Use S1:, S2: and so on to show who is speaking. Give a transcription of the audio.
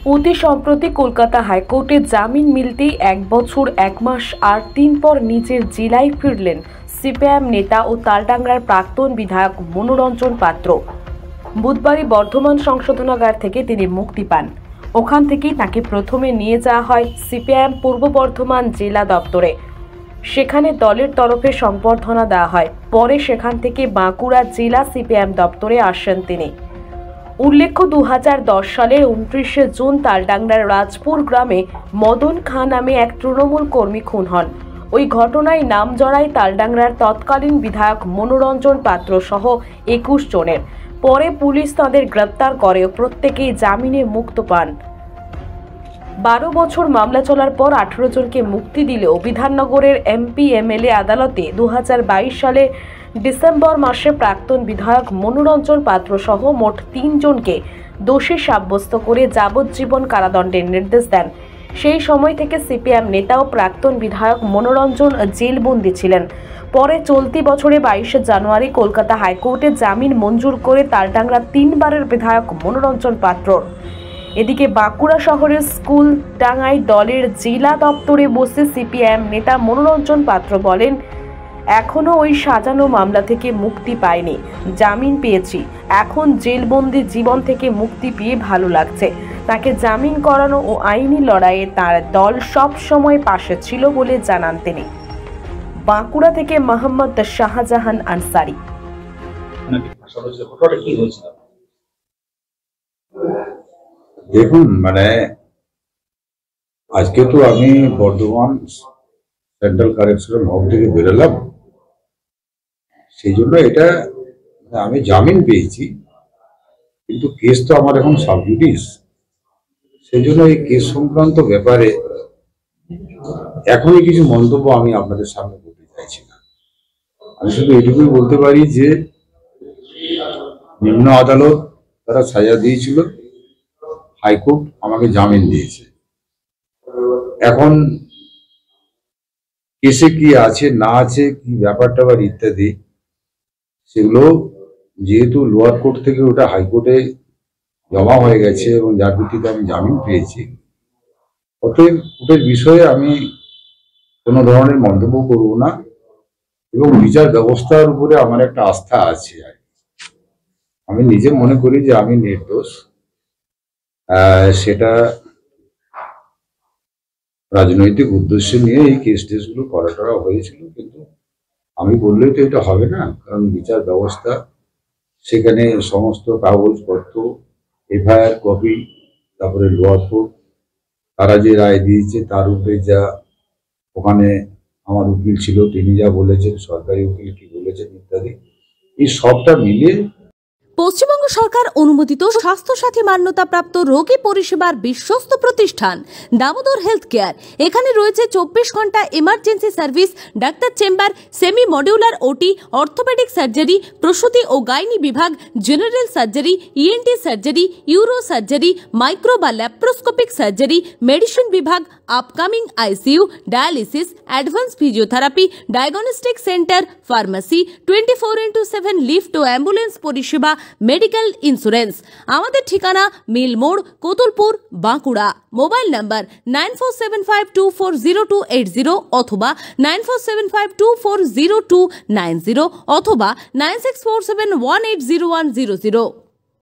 S1: অতি সম্প্রতি কলকাতা হাইকোর্টে জামিন মিলতেই 1 বছর 1 মাস আর 3 পর নিজের জেলায় ফিরলেন সিপিএম নেতা ও তালডাংরার প্রাক্তন বিধায়ক মনোরঞ্জন পাত্র। বুধবারই বর্ধমান সংশোধনাগার থেকে তিনি মুক্তি পান। ওখান থেকেই তাকে প্রথমে নিয়ে যাওয়া হয় সিপিএম পূর্ব বর্ধমান জেলা দপ্তরে। সেখানে দলের তরফে সম্বর্ধনা দেওয়া হয়। পরে সেখান থেকে বাঁকুড়া জেলা সিপিএম দপ্তরে আসেন তিনি। উল্লেখ্য 2010 সালের 29শে জুন তালডাংরার রাজপুর গ্রামে মদন খাঁ নামে এক তৃণমূল কর্মী খুন হন। ওই ঘটনায় নাম জড়ায় তালডাংরার তৎকালীন বিধায়ক মনোরঞ্জন পাত্র সহ 21 জনের। পরে পুলিশ তাদের গ্রেপ্তার করে প্রত্যেকেই জামিনে মুক্ত পান। 12 বছর মামলা চলার পর 18 জনকে মুক্তি দিলেও বিধাননগরের এমপি এমএলএ আদালতে 2022 সালে ডিসেম্বর মাসে প্রাক্তন বিধায়ক মনোরঞ্জন পাত্র সহ মোট 3 জনকে দোষী সাব্যস্ত করে যাবজ্জীবন কারাদণ্ডের নির্দেশ দেন। সেই সময় থেকে সিপিএম নেতা ও প্রাক্তন বিধায়ক মনোরঞ্জন জেলবন্দি ছিলেন। পরে চলতি বছরে 22 জানুয়ারি কলকাতা হাইকোর্টে জামিন মঞ্জুর করে তালডাংরা 3 বারের বিধায়ক মনোরঞ্জন পাত্র। এদিকে বাঁকুড়া শহরের স্কুল ডাঙ্গায় দলের জেলা দপ্তরে বসে সিপিএম নেতা মনোরঞ্জন পাত্র বলেন, এখনো ওই সাজানো মামলা থেকে মুক্তি পায়নি, জামিন পেয়েছি। এখন জেলবন্দি জীবন থেকে মুক্তি পেয়ে ভালো লাগছে। তাকে জামিন করানো ও আইনি লড়াইয়ে তার দল সব সময় পাশে ছিল বলে জানান তিনি। বাঁকুড়া থেকে মোহাম্মদ শাহজাহান আনসারি।
S2: দেখুন, আজকে তো আমি বর্ধমান সেন্ট্রাল কারেকশনাল হোম থেকে বেরোলাম, সেই জন্য এটা আমি জামিন পেয়েছি, কিন্তু কেস তো আমার এখন সাব জুডিস। সেই জন্য এই কেস সংক্রান্ত ব্যাপারে এখনই কিছু মন্তব্য আমি আপনাদের সামনে বলতে চাইছি না। আমি শুধু এটুকুই বলতে পারি যে নিম্ন আদালত তারা সাজা দিয়েছিল, হাইকোর্ট আমাকে জামিন দিয়েছে। এখন কেসে কি আছে না আছে, কি ব্যাপারটা বা ইত্যাদি, সেগুলো যেহেতু লোয়ার কোর্ট থেকে ওটা হাইকোর্টে জমা হয়ে গেছে এবং যার ভিত্তিতে আমি জামিন পেয়েছি, অতএব কোর্টের বিষয়ে আমি কোনো ধরনের মন্তব্য করব না এবং বিচার ব্যবস্থার উপরে আমার একটা আস্থা আছে। আমি নিজে মনে করি যে আমি নির্দোষ। সেটা রাজনৈতিক উদ্দেশ্য নিয়ে এই কেস টেসগুলো করা হয়েছিল, কিন্তু আমি বললেই তো এটা হবে না, কারণ বিচার ব্যবস্থা সেখানে সমস্ত কাগজপত্র, এফআইআর কপি, তারপরে লোয়ার কোর্ট তারা যে রায় দিয়েছে তার উপরে যা ওখানে আমার উকিল ছিল তিনি যা বলেছেন, সরকারি উকিল কি বলেছেন ইত্যাদি, এই সবটা মিলিয়ে
S3: পশ্চিমবঙ্গ সরকার অনুমোদিত স্বাস্থ্যসাথী মান্যতাপ্রাপ্ত রোগী পরিষেবার বিশ্বস্ত প্রতিষ্ঠান দামোদর হেলথ কেয়ার। এখানে রয়েছে 24 ঘন্টা emergency service, doctor chamber, semi modular OT, orthopaedic surgery, প্রসূতি ও গাইনি বিভাগ, general surgery, ENT surgery, uro surgery, micro বা ল্যাপ্রোস্কোপিক সার্জারি, মেডিসিন বিভাগ, upcoming ICU, dialysis, advance physiotherapy, diagnostic centre, pharmacy, 24x7 lift ও ambulance পরিষেবা, medical insurance. আমাদের ঠিকানা মিল মোড়, কোতুলপুর, বাঁকুড়া। মোবাইল নাম্বার 9475240280 অথবা 9475240290 অথবা 9647180100।